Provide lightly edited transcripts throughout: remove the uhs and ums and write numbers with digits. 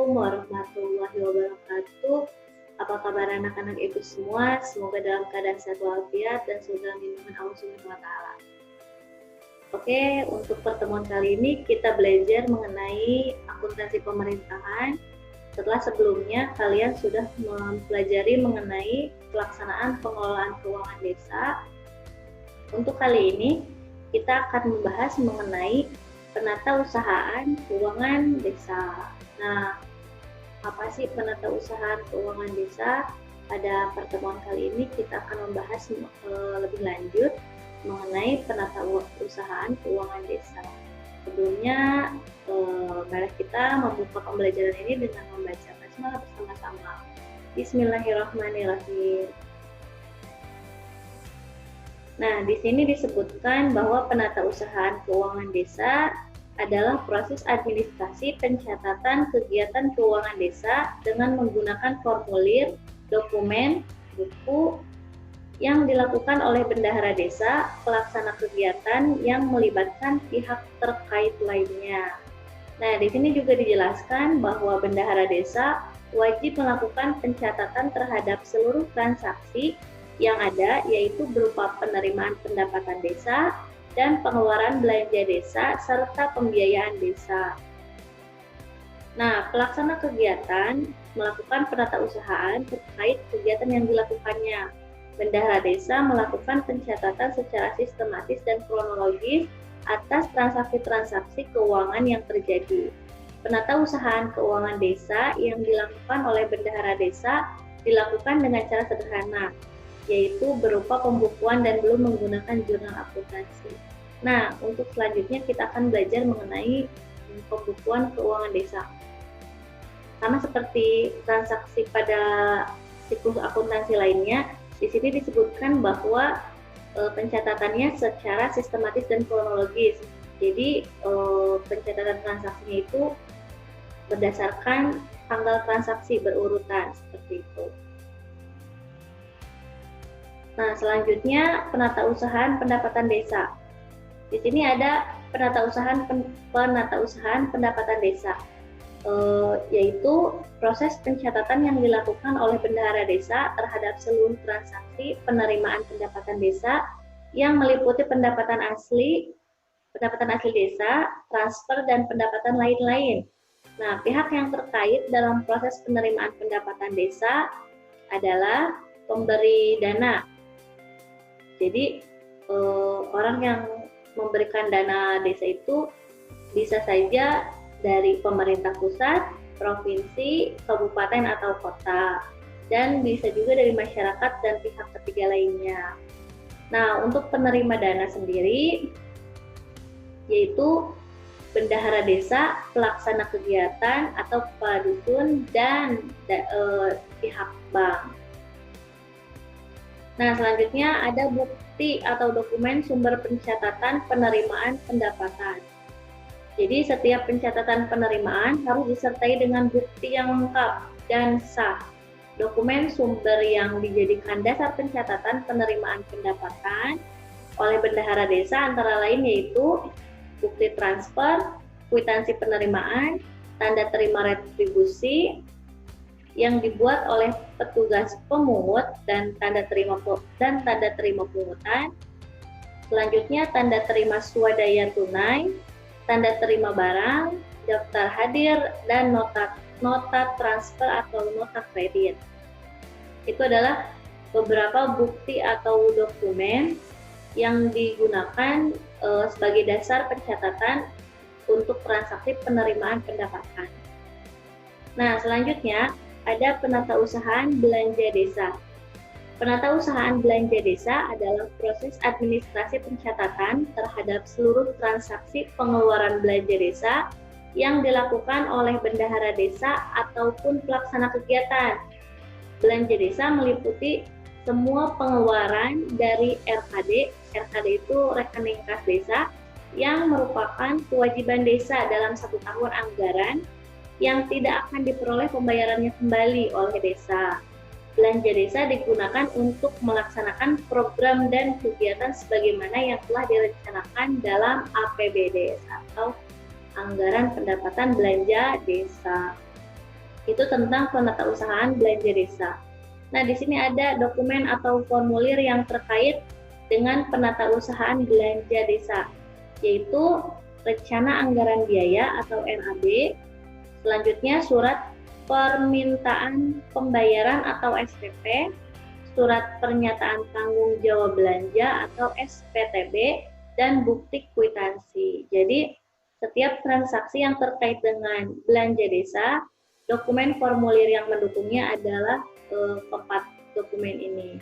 Assalamualaikum warahmatullahi wabarakatuh. Apa kabar anak-anak ibu semua? Semoga dalam keadaan sehat walafiat dan semoga lindungan Allah Subhanahu wa taala. Oke, untuk pertemuan kali ini kita belajar mengenai akuntansi pemerintahan. Setelah sebelumnya kalian sudah mempelajari mengenai pelaksanaan pengelolaan keuangan desa. Untuk kali ini kita akan membahas mengenai penatausahaan keuangan desa. Nah, apa sih penatausahaan keuangan desa? Pada pertemuan kali ini kita akan membahas lebih lanjut mengenai penatausahaan keuangan desa. Sebelumnya, mari kita membuka pembelajaran ini dengan membaca basmalah bersama-sama. Bismillahirrahmanirrahim. Nah, di sini disebutkan bahwa penatausahaan keuangan desa adalah proses administrasi pencatatan kegiatan keuangan desa dengan menggunakan formulir, dokumen, buku yang dilakukan oleh bendahara desa, pelaksana kegiatan yang melibatkan pihak terkait lainnya. Nah, di sini juga dijelaskan bahwa bendahara desa wajib melakukan pencatatan terhadap seluruh transaksi yang ada, yaitu berupa penerimaan pendapatan desa dan pengeluaran belanja desa serta pembiayaan desa. Nah, pelaksana kegiatan melakukan penatausahaan terkait kegiatan yang dilakukannya. Bendahara desa melakukan pencatatan secara sistematis dan kronologis atas transaksi-transaksi keuangan yang terjadi. Penatausahaan keuangan desa yang dilakukan oleh bendahara desa dilakukan dengan cara sederhana, yaitu berupa pembukuan dan belum menggunakan jurnal akuntansi. Nah, untuk selanjutnya kita akan belajar mengenai pembukuan keuangan desa. Sama seperti transaksi pada siklus akuntansi lainnya, di sini disebutkan bahwa pencatatannya secara sistematis dan kronologis. Jadi, pencatatan transaksinya itu berdasarkan tanggal transaksi berurutan, seperti itu. Nah, selanjutnya penatausahaan pendapatan desa. Di sini ada penatausahaan pendapatan desa, yaitu proses pencatatan yang dilakukan oleh bendahara desa terhadap seluruh transaksi penerimaan pendapatan desa yang meliputi pendapatan asli desa, transfer, dan pendapatan lain-lain. Nah, pihak yang terkait dalam proses penerimaan pendapatan desa adalah pemberi dana. Jadi, orang yang memberikan dana desa itu bisa saja dari pemerintah pusat, provinsi, kabupaten, atau kota, dan bisa juga dari masyarakat dan pihak ketiga lainnya. Nah, untuk penerima dana sendiri, yaitu bendahara desa, pelaksana kegiatan, atau kepala dusun, dan pihak bank. Nah, selanjutnya ada bukti atau dokumen sumber pencatatan penerimaan pendapatan. Jadi, setiap pencatatan penerimaan harus disertai dengan bukti yang lengkap dan sah. Dokumen sumber yang dijadikan dasar pencatatan penerimaan pendapatan oleh bendahara desa antara lain yaitu bukti transfer, kwitansi penerimaan, tanda terima retribusi, yang dibuat oleh petugas pemungut dan tanda terima pungutan. Selanjutnya tanda terima swadaya tunai, tanda terima barang, daftar hadir, dan nota transfer atau nota kredit. Itu adalah beberapa bukti atau dokumen yang digunakan sebagai dasar pencatatan untuk transaksi penerimaan pendapatan. Nah, selanjutnya ada penatausahaan belanja desa. Penatausahaan belanja desa adalah proses administrasi pencatatan terhadap seluruh transaksi pengeluaran belanja desa yang dilakukan oleh bendahara desa ataupun pelaksana kegiatan. Belanja desa meliputi semua pengeluaran dari RKD. RKD itu rekening kas desa yang merupakan kewajiban desa dalam 1 tahun anggaran yang tidak akan diperoleh pembayarannya kembali oleh desa. Belanja desa digunakan untuk melaksanakan program dan kegiatan sebagaimana yang telah direncanakan dalam APBD atau Anggaran Pendapatan Belanja Desa. Itu tentang penatausahaan belanja desa. Nah, di sini ada dokumen atau formulir yang terkait dengan penatausahaan belanja desa, yaitu Rencana Anggaran Biaya atau RAB, selanjutnya Surat Permintaan Pembayaran atau SPP, Surat Pernyataan Tanggung Jawab Belanja atau SPTB, dan bukti kwitansi. Jadi, setiap transaksi yang terkait dengan belanja desa, dokumen formulir yang mendukungnya adalah keempat dokumen ini.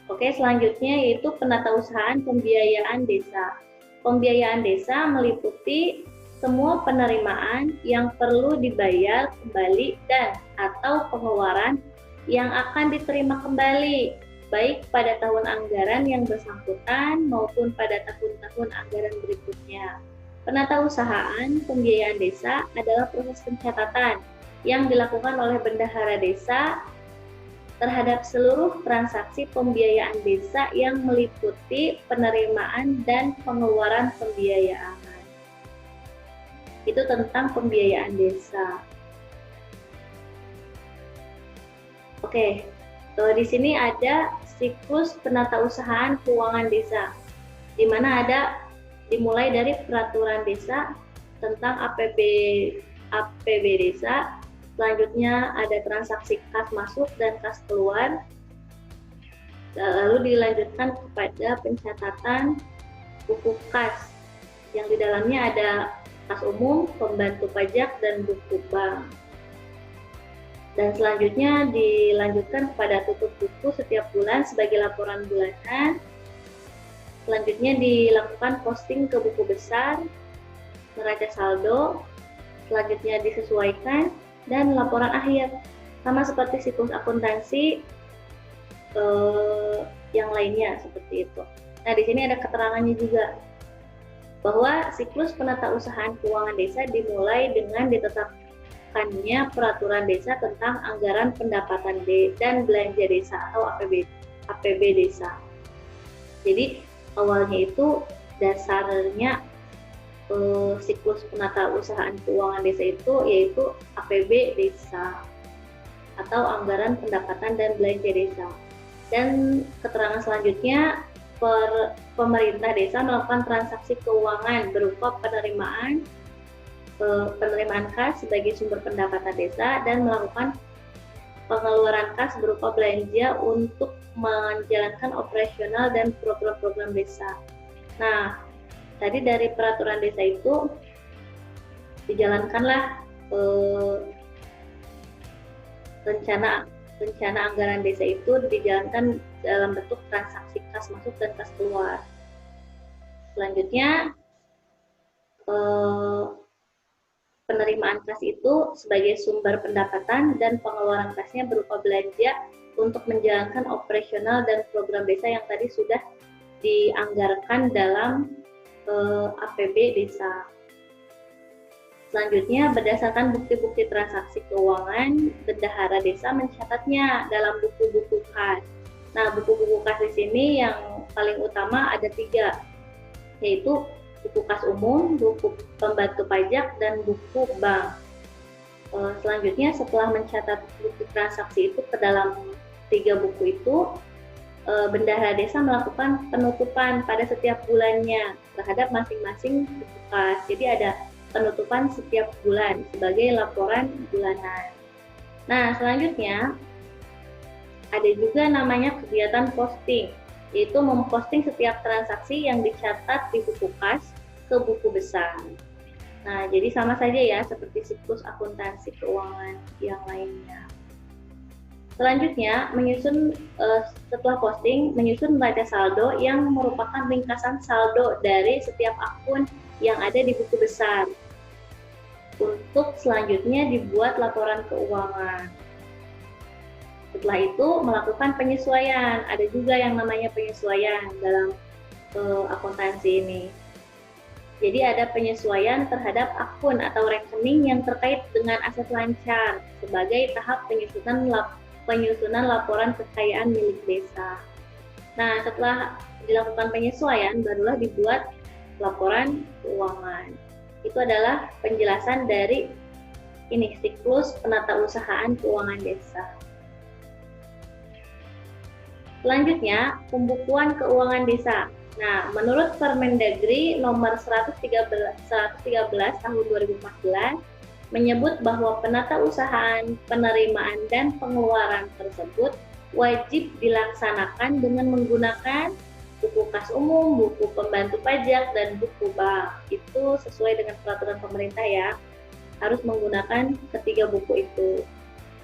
Oke, selanjutnya yaitu penatausahaan pembiayaan desa. Pembiayaan desa meliputi semua penerimaan yang perlu dibayar kembali dan atau pengeluaran yang akan diterima kembali, baik pada tahun anggaran yang bersangkutan maupun pada tahun-tahun anggaran berikutnya. Penatausahaan pembiayaan desa adalah proses pencatatan yang dilakukan oleh bendahara desa terhadap seluruh transaksi pembiayaan desa yang meliputi penerimaan dan pengeluaran pembiayaan. Itu tentang pembiayaan desa. Oke, di sini ada siklus penatausahaan keuangan desa, di mana ada dimulai dari peraturan desa tentang APB desa. Selanjutnya ada transaksi kas masuk dan kas keluar, lalu dilanjutkan kepada pencatatan buku kas yang di dalamnya ada kas umum, pembantu pajak, dan buku bank. Dan selanjutnya dilanjutkan kepada tutup buku setiap bulan sebagai laporan bulanan. Selanjutnya dilakukan posting ke buku besar, neraca saldo, selanjutnya disesuaikan, dan laporan akhir, sama seperti siklus akuntansi yang lainnya seperti itu. Nah, di sini ada keterangannya juga bahwa siklus penatausahaan keuangan desa dimulai dengan ditetapkannya peraturan desa tentang anggaran pendapatan dan belanja desa atau APB desa. Jadi awalnya itu dasarnya siklus penatausahaan keuangan desa itu yaitu APB desa atau anggaran pendapatan dan belanja desa. Dan keterangan selanjutnya, pemerintah desa melakukan transaksi keuangan berupa penerimaan kas sebagai sumber pendapatan desa dan melakukan pengeluaran kas berupa belanja untuk menjalankan operasional dan program-program desa. Nah, tadi dari peraturan desa itu dijalankanlah rencana anggaran desa itu dijalankan dalam bentuk transaksi kas masuk dan kas keluar. Selanjutnya penerimaan kas itu sebagai sumber pendapatan dan pengeluaran kasnya berupa belanja untuk menjalankan operasional dan program desa yang tadi sudah dianggarkan dalam APB desa. Selanjutnya, berdasarkan bukti-bukti transaksi keuangan, bendahara desa mencatatnya dalam buku-buku kas. Nah, buku-buku kas di sini yang paling utama ada 3, yaitu buku kas umum, buku pembantu pajak, dan buku bank. Selanjutnya, setelah mencatat bukti transaksi itu ke dalam 3 buku itu, bendahara desa melakukan penutupan pada setiap bulannya terhadap masing-masing buku kas. Jadi ada penutupan setiap bulan sebagai laporan bulanan. Nah, selanjutnya ada juga namanya kegiatan posting, yaitu memposting setiap transaksi yang dicatat di buku kas ke buku besar. Nah, jadi sama saja ya seperti siklus akuntansi keuangan yang lainnya. Selanjutnya, setelah posting, menyusun neraca saldo yang merupakan ringkasan saldo dari setiap akun yang ada di buku besar. Untuk selanjutnya dibuat laporan keuangan. Setelah itu melakukan penyesuaian. Ada juga yang namanya penyesuaian dalam akuntansi ini. Jadi ada penyesuaian terhadap akun atau rekening yang terkait dengan aset lancar sebagai tahap penyusunan laporan kekayaan milik desa. Nah, setelah dilakukan penyesuaian, barulah dibuat laporan keuangan. Itu adalah penjelasan dari ini siklus penatausahaan keuangan desa. Selanjutnya, pembukuan keuangan desa. Nah, menurut Permendagri nomor 113 tahun 2014 menyebut bahwa penatausahaan, penerimaan, dan pengeluaran tersebut wajib dilaksanakan dengan menggunakan buku kas umum, buku pembantu pajak, dan buku bank. Itu sesuai dengan peraturan pemerintah ya, harus menggunakan ketiga buku itu.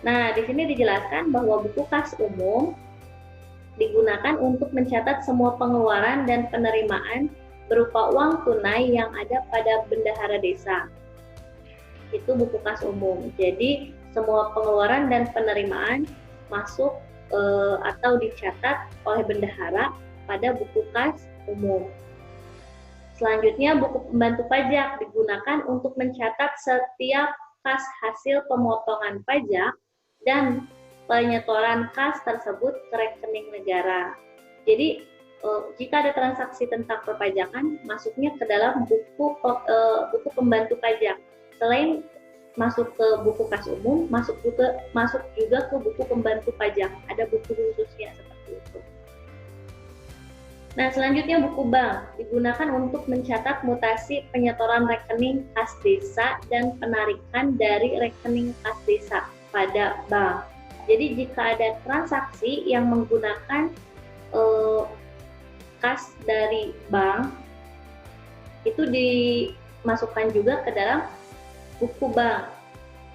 Nah, di sini dijelaskan bahwa buku kas umum digunakan untuk mencatat semua pengeluaran dan penerimaan berupa uang tunai yang ada pada bendahara desa. Itu buku kas umum. Jadi semua pengeluaran dan penerimaan masuk atau dicatat oleh bendahara pada buku kas umum. Selanjutnya, buku pembantu pajak digunakan untuk mencatat setiap kas hasil pemotongan pajak dan penyetoran kas tersebut ke rekening negara. Jadi jika ada transaksi tentang perpajakan, masuknya ke dalam buku pembantu pajak. Selain masuk ke buku kas umum, masuk juga ke buku pembantu pajak. Ada buku khususnya seperti itu. Nah, selanjutnya buku bank digunakan untuk mencatat mutasi penyetoran rekening kas desa dan penarikan dari rekening kas desa pada bank. Jadi jika ada transaksi yang menggunakan kas dari bank, itu dimasukkan juga ke dalam buku bank.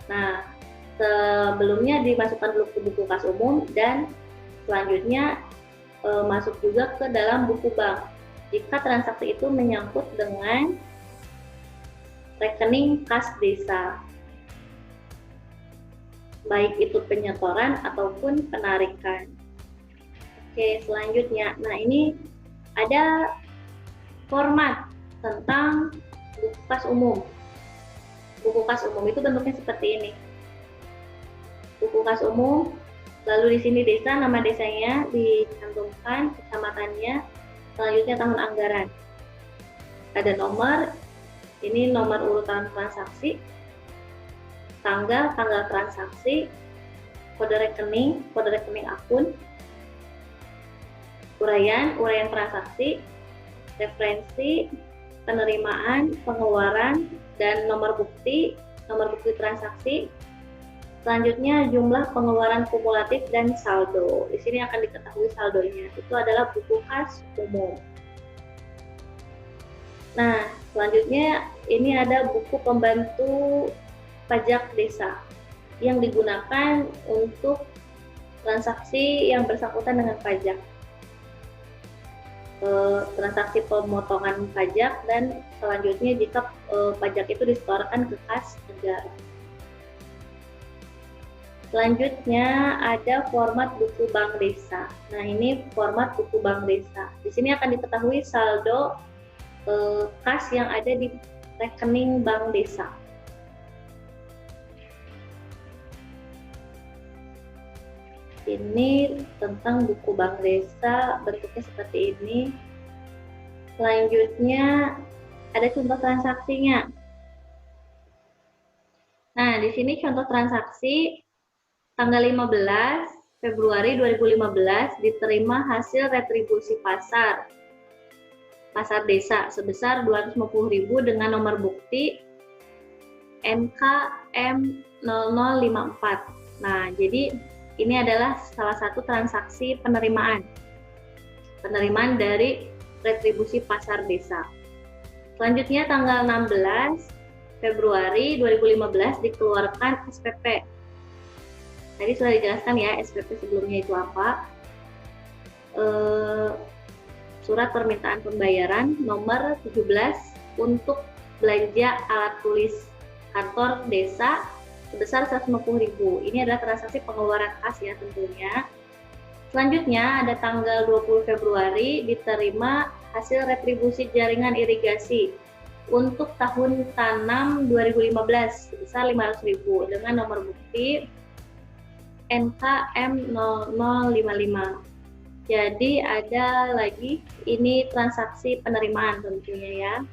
Nah, sebelumnya dimasukkan dulu ke buku kas umum dan selanjutnya masuk juga ke dalam buku bank. Jika transaksi itu menyangkut dengan rekening kas desa, baik itu penyetoran ataupun penarikan. Oke, selanjutnya. Nah, ini ada format tentang buku kas umum. Buku kas umum itu bentuknya seperti ini. Buku kas umum, lalu di sini desa, nama desanya dicantumkan, kecamatannya, selanjutnya tahun anggaran. Ada nomor, ini nomor urutan transaksi, tanggal transaksi, kode rekening akun, uraian transaksi, referensi, penerimaan, pengeluaran, dan nomor bukti transaksi. Selanjutnya jumlah pengeluaran kumulatif dan saldo. Di sini akan diketahui saldonya. Itu adalah buku kas umum. Nah, selanjutnya ini ada buku pembantu pajak desa yang digunakan untuk transaksi yang bersangkutan dengan pajak, transaksi pemotongan pajak, dan selanjutnya jika pajak itu disetorkan ke kas negara. Selanjutnya ada format buku bank desa. Nah, ini format buku bank desa. Di sini akan diketahui saldo kas yang ada di rekening bank desa. Ini tentang buku bank desa, bentuknya seperti ini. Selanjutnya ada contoh transaksinya. Nah, di sini contoh transaksi tanggal 15 Februari 2015 diterima hasil retribusi pasar desa sebesar 250.000 dengan nomor bukti NKM0054. Nah, jadi ini adalah salah satu transaksi penerimaan dari retribusi pasar desa. Selanjutnya tanggal 16 Februari 2015 dikeluarkan SPP. Tadi sudah dijelaskan ya SPP sebelumnya itu apa. Surat permintaan pembayaran nomor 17 untuk belanja alat tulis kantor desa sebesar 150.000. Ini adalah transaksi pengeluaran kas ya tentunya. Selanjutnya ada tanggal 20 Februari diterima hasil retribusi jaringan irigasi untuk tahun tanam 2015 sebesar 500.000 dengan nomor bukti NKM0055. Jadi ada lagi ini transaksi penerimaan tentunya ya.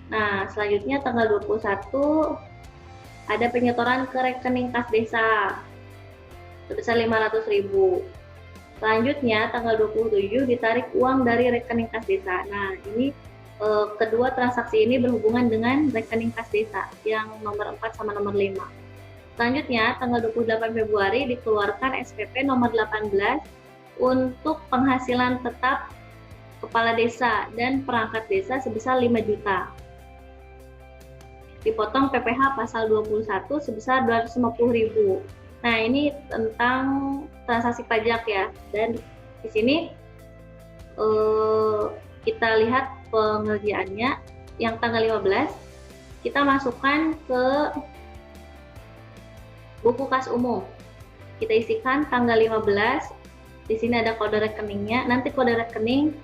Nah, selanjutnya tanggal 21 ada penyetoran ke rekening kas desa sebesar 500.000. Selanjutnya tanggal 27 ditarik uang dari rekening kas desa. Nah, ini kedua transaksi ini berhubungan dengan rekening kas desa yang nomor 4 sama nomor 5. Selanjutnya tanggal 28 Februari dikeluarkan SPP nomor 18 untuk penghasilan tetap kepala desa dan perangkat desa sebesar 5 juta. Dipotong PPh pasal 21 sebesar 250.000. Nah, ini tentang transaksi pajak ya. Dan di sini kita lihat pengerjaannya yang tanggal 15 kita masukkan ke buku kas umum. Kita isikan tanggal 15. Di sini ada kode rekeningnya. Nanti kode rekening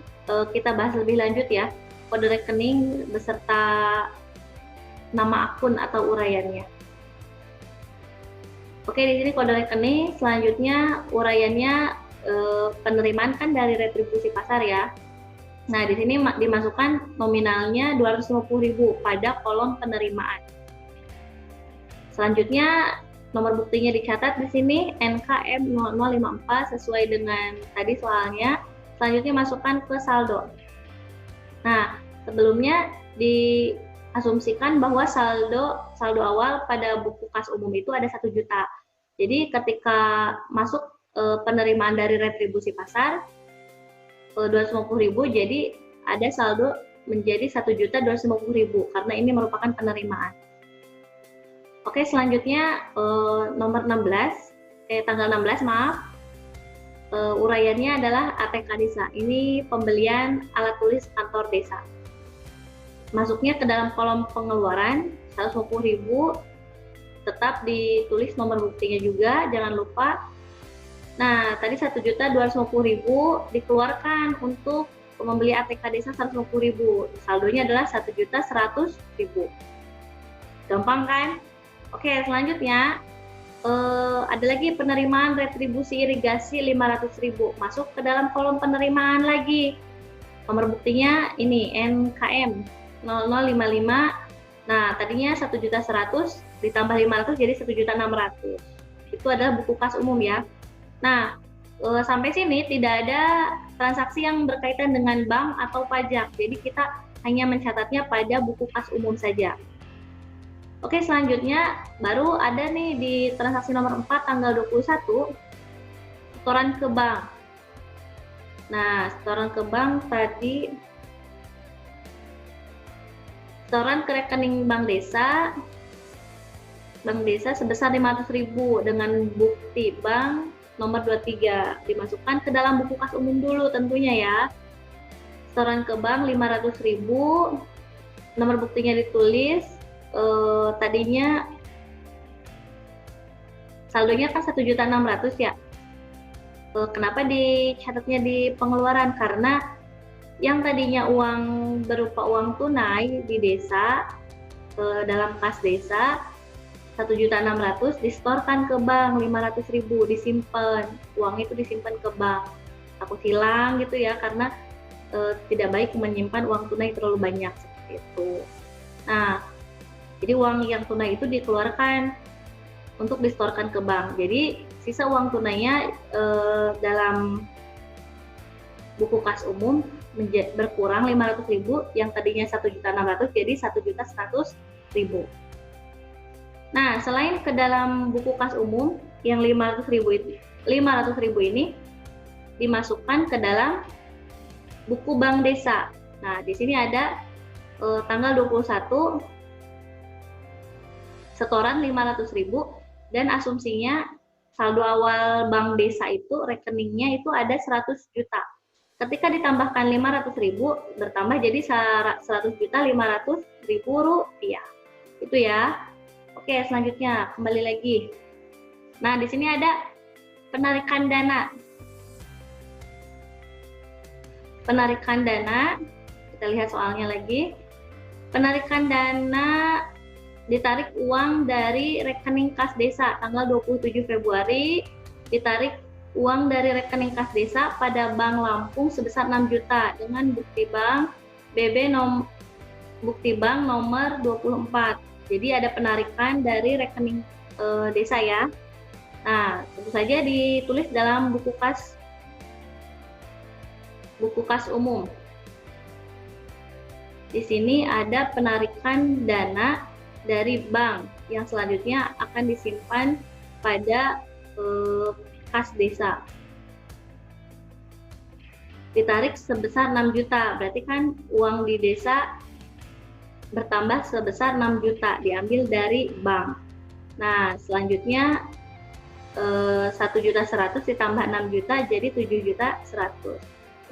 kita bahas lebih lanjut ya. Kode rekening beserta nama akun atau uraiannya. Oke, di sini kode rekening. Selanjutnya uraiannya penerimaan kan dari retribusi pasar ya. Nah, di sini dimasukkan nominalnya 250.000 pada kolom penerimaan. Selanjutnya nomor buktinya dicatat di sini NKM 0054 sesuai dengan tadi soalnya. Selanjutnya masukkan ke saldo. Nah, sebelumnya diasumsikan bahwa saldo awal pada buku kas umum itu ada 1 juta. Jadi ketika masuk penerimaan dari retribusi pasar 250.000, jadi ada saldo menjadi 1.250.000 karena ini merupakan penerimaan. Oke, selanjutnya nomor 16, tanggal 16 maaf, uraiannya adalah ATK desa. Ini pembelian alat tulis kantor desa. Masuknya ke dalam kolom pengeluaran 150.000, tetap ditulis nomor buktinya juga, jangan lupa. Nah, tadi 1.250.000 dikeluarkan untuk membeli ATK desa 150.000. Saldonya adalah 1.100.000. Gampang kan? Oke, selanjutnya ada lagi penerimaan retribusi irigasi 500.000. Masuk ke dalam kolom penerimaan lagi. Nomor buktinya ini NKM 0055. Nah, tadinya 1.100.000 ditambah 500 jadi 1.600.000. Itu adalah buku kas umum ya. Nah, sampai sini tidak ada transaksi yang berkaitan dengan bank atau pajak. Jadi kita hanya mencatatnya pada buku kas umum saja. Oke, selanjutnya baru ada nih di transaksi nomor 4 tanggal 21 setoran ke bank. Nah, setoran ke bank tadi setoran ke rekening bank desa sebesar 500.000 dengan bukti bank nomor 23 dimasukkan ke dalam buku kas umum dulu tentunya ya. Setoran ke bank 500.000, nomor buktinya ditulis. Tadinya saldonya kan 1.600.000 ya. Kenapa dicatatnya di pengeluaran? Karena yang tadinya uang berupa uang tunai di desa dalam kas desa 1.600.000 disetorkan ke bank 500.000 disimpan. Uang itu disimpan ke bank. Takut hilang gitu ya, karena tidak baik menyimpan uang tunai terlalu banyak seperti itu. Nah, jadi uang yang tunai itu dikeluarkan untuk disetorkan ke bank. Jadi sisa uang tunainya dalam buku kas umum berkurang 500.000, yang tadinya 1.600.000 jadi 1.100.000. Nah, selain ke dalam buku kas umum yang 500.000 ini dimasukkan ke dalam buku bank desa. Nah, di sini ada tanggal 21 setoran 500.000 dan asumsinya saldo awal bank desa itu rekeningnya itu ada 100 juta. Ketika ditambahkan 500.000 bertambah jadi 100.500.000 rupiah. Itu ya. Oke, selanjutnya kembali lagi. Nah, di sini ada penarikan dana. Penarikan dana, kita lihat soalnya lagi. Penarikan dana ditarik uang dari rekening kas desa tanggal 27 Februari, ditarik uang dari rekening kas desa pada Bank Lampung sebesar 6 juta dengan bukti bank BB bukti bank nomor 24. Jadi ada penarikan dari rekening desa ya. Nah, tentu saja ditulis dalam buku kas umum. Di sini ada penarikan dana dari bank yang selanjutnya akan disimpan pada kas desa. Ditarik sebesar 6 juta, berarti kan uang di desa bertambah sebesar 6 juta diambil dari bank. Nah, selanjutnya 1.100.000 ditambah 6 juta jadi 7.100.000.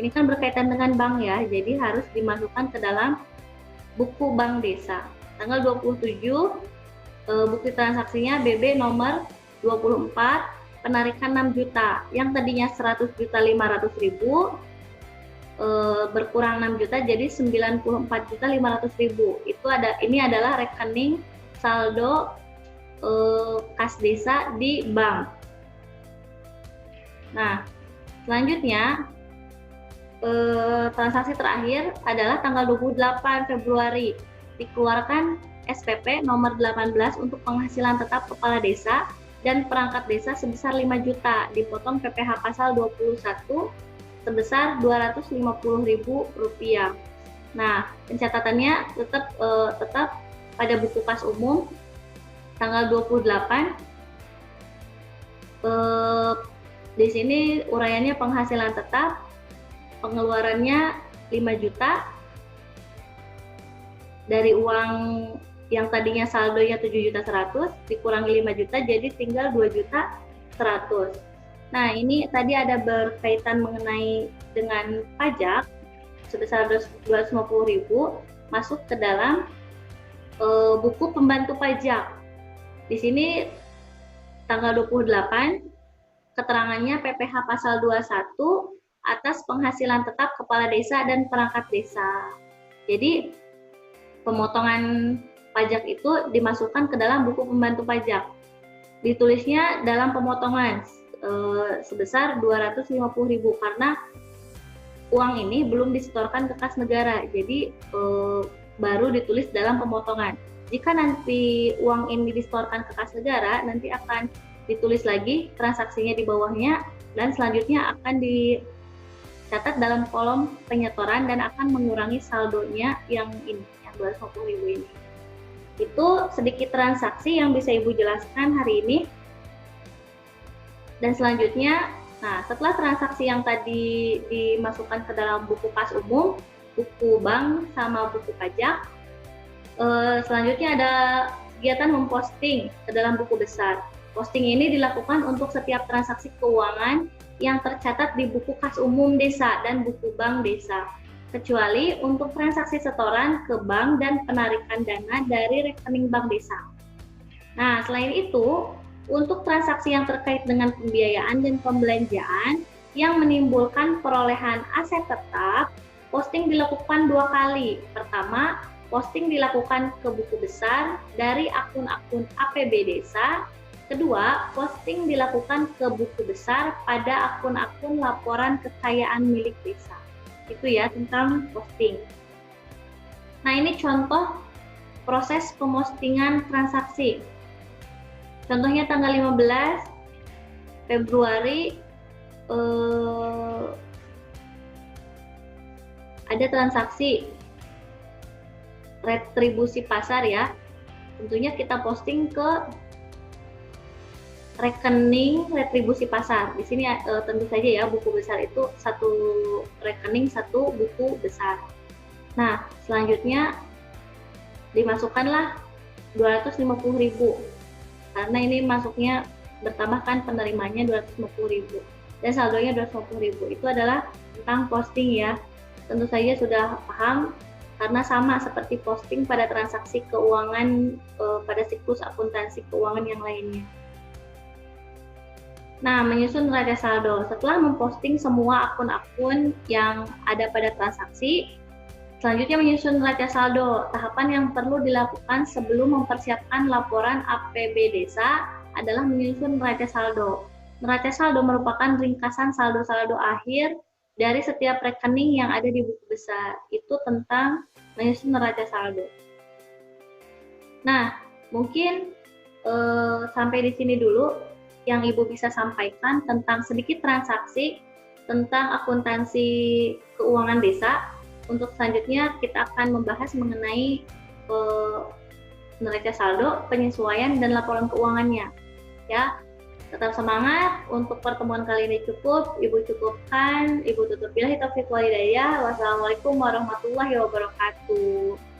Ini kan berkaitan dengan bank ya, jadi harus dimasukkan ke dalam buku bank desa. Tanggal 27 bukti transaksinya BB nomor 24 penarikan 6 juta. Yang tadinya 100.500.000 berkurang 6 juta jadi 94.500.000. Ini adalah rekening saldo kas desa di bank. Nah, selanjutnya transaksi terakhir adalah tanggal 28 Februari dikeluarkan SPP nomor 18 untuk penghasilan tetap kepala desa dan perangkat desa sebesar 5 juta dipotong PPh pasal 21 sebesar Rp250.000. Nah, pencatatannya tetap pada buku kas umum tanggal 28. Di sini uraiannya penghasilan tetap, pengeluarannya 5 juta dari uang yang tadinya saldonya 7.100.000 dikurangi 5 juta jadi tinggal 2.100.000. Nah, ini tadi ada berkaitan mengenai dengan pajak sebesar 250.000 masuk ke dalam buku pembantu pajak. Di sini tanggal 28 keterangannya PPh pasal 21 atas penghasilan tetap kepala desa dan perangkat desa. Jadi pemotongan pajak itu dimasukkan ke dalam buku pembantu pajak. Ditulisnya dalam pemotongan sebesar 250.000 karena uang ini belum disetorkan ke kas negara. Jadi baru ditulis dalam pemotongan. Jika nanti uang ini disetorkan ke kas negara, nanti akan ditulis lagi transaksinya di bawahnya dan selanjutnya akan dicatat dalam kolom penyetoran dan akan mengurangi saldonya yang ini, yang 250.000 ini. Itu sedikit transaksi yang bisa Ibu jelaskan hari ini. Dan selanjutnya, nah setelah transaksi yang tadi dimasukkan ke dalam buku kas umum, buku bank sama buku pajak, selanjutnya ada kegiatan memposting ke dalam buku besar. Posting ini dilakukan untuk setiap transaksi keuangan yang tercatat di buku kas umum desa dan buku bank desa, kecuali untuk transaksi setoran ke bank dan penarikan dana dari rekening bank desa. Nah, selain itu, untuk transaksi yang terkait dengan pembiayaan dan pembelanjaan yang menimbulkan perolehan aset tetap, posting dilakukan 2 kali. Pertama, posting dilakukan ke buku besar dari akun-akun APB desa. Kedua, posting dilakukan ke buku besar pada akun-akun laporan kekayaan milik desa. Itu ya tentang posting. Nah, ini contoh proses pemostingan transaksi. Contohnya tanggal 15 Februari ada transaksi retribusi pasar ya. Tentunya kita posting ke rekening retribusi pasar. Di sini tentu saja ya buku besar itu satu rekening satu buku besar. Nah, selanjutnya dimasukkanlah 250.000 karena ini masuknya bertambahkan penerimanya 250.000 dan saldonya 250.000. Itu adalah tentang posting ya. Tentu saja sudah paham karena sama seperti posting pada transaksi keuangan pada siklus akuntansi keuangan yang lainnya. Nah, menyusun neraca saldo. Setelah memposting semua akun-akun yang ada pada transaksi, selanjutnya menyusun neraca saldo. Tahapan yang perlu dilakukan sebelum mempersiapkan laporan APB desa adalah menyusun neraca saldo. Neraca saldo merupakan ringkasan saldo-saldo akhir dari setiap rekening yang ada di buku besar. Itu tentang menyusun neraca saldo. Nah, Mungkin sampai di sini dulu yang Ibu bisa sampaikan tentang sedikit transaksi tentang akuntansi keuangan desa. Untuk selanjutnya kita akan membahas mengenai neraca saldo, penyesuaian, dan laporan keuangannya. Ya, tetap semangat. Untuk pertemuan kali ini cukup. Ibu cukupkan. Ibu tutup. Billahi taufiq walhidayah. Wassalamualaikum warahmatullahi wabarakatuh.